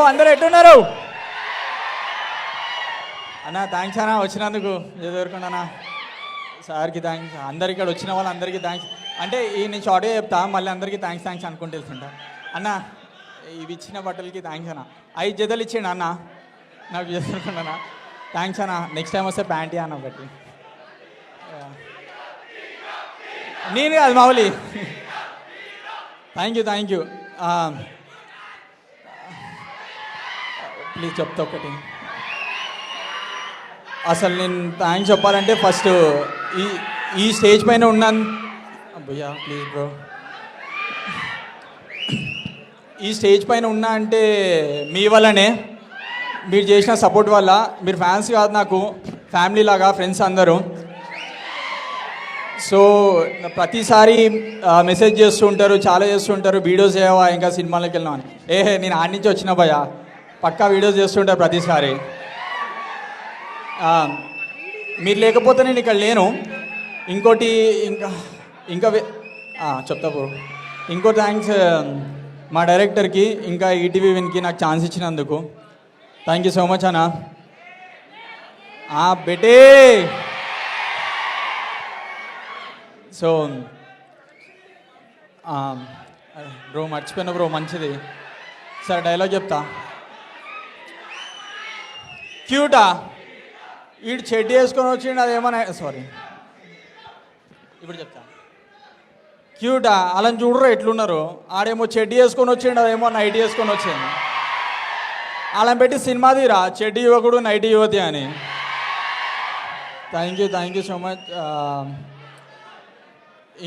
అందరూ ఎట్టున్నారు అన్న? థ్యాంక్స్ అన్న వచ్చినందుకు ఎదుర్కొన్నా సార్కి థ్యాంక్స్, అందరికి ఇక్కడ వచ్చిన వాళ్ళందరికీ థ్యాంక్స్. అంటే ఈ నేను షార్ట్గా చెప్తా, మళ్ళీ అందరికీ థ్యాంక్స్ అనుకుంటూ వెళ్తుంటా. అన్న ఇవి ఇచ్చిన బట్టలకి థ్యాంక్స్ అన్న. 5 జతలు ఇచ్చిండు అన్న నాకు చేసుకుంటున్నా. థ్యాంక్స్ అన్న. నెక్స్ట్ టైం వస్తే ప్యాంటీ అన్న ఒకటి. నేను కాదు మామూలు. థ్యాంక్ యూ ప్లీజ్ చెప్తా ఒకటి. అసలు నేను థ్యాంక్స్ చెప్పాలంటే ఫస్ట్ ఈ స్టేజ్ పైన ఉన్నాను భయ్యా, ప్లీజ్ బ్రో. ఈ స్టేజ్ పైన ఉన్నా అంటే మీ వల్లనే, మీరు చేసిన సపోర్ట్ వల్ల. మీరు ఫ్యాన్స్ కాదు, నాకు ఫ్యామిలీ లాగా ఫ్రెండ్స్ అందరూ. సో ప్రతిసారి మెసేజ్ చేస్తూ ఉంటారు, చాలా చేస్తూ ఉంటారు, వీడియోస్ చేయవా ఇంకా సినిమాలోకి వెళ్ళినా అని. నేను ఆడి నుంచి వచ్చిన భయ్యా, పక్కా వీడియోస్ చేస్తుంటారు ప్రతిసారి. మీరు లేకపోతే నేను ఇక్కడ లేను. ఇంకోటి ఇంకా చెప్తా బ్రో. ఇంకో థ్యాంక్స్ మా డైరెక్టర్కి, ఇంకా ఈటీవీ విన్కి నాకు ఛాన్స్ ఇచ్చినందుకు. థ్యాంక్ యూ సో మచ్ అన్న. బెటే సో బ్రో మర్చిపోయినా బ్రో, మంచిది సార్. డైలాగ్ చెప్తా. క్యూటా వీడు చెడ్డి వేసుకొని వచ్చిండు, అదేమన్నా సారీ ఇప్పుడు చెప్తా. క్యూటా అలా చూడరు ఎట్లున్నారు. ఆడేమో చెడ్డి వేసుకొని వచ్చిండు, అదేమో నైట్ వేసుకొని వచ్చింది. అలా పెట్టి సినిమా తీరా చెడ్డి యువకుడు నైట్ యువతి అని. Thank you so much.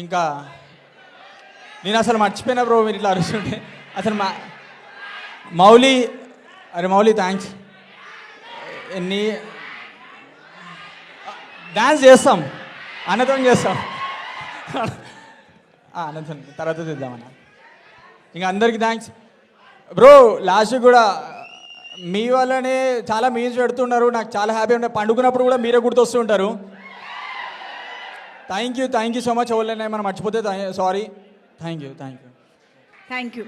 ఇంకా నేను అసలు మర్చిపోయినా బ్రో, మీరు ఇట్లా అరుస్తుంటే. అసలు మౌలి థ్యాంక్స్. డ్యాన్స్ చేస్తాం, అన్నతం చేస్తాం, అన్నతం తర్వాత చేద్దామన్న. ఇంకా అందరికీ థ్యాంక్స్ బ్రో. లాస్ట్ కూడా మీ వల్లనే చాలా మీమ్స్ పెడుతున్నారు, నాకు చాలా హ్యాపీ ఉండే. పండుకున్నప్పుడు కూడా మీరే గుర్తొస్తుంటారు. Thank you so much. ఎవరైనా మనం మర్చిపోతే సారీ. Thank you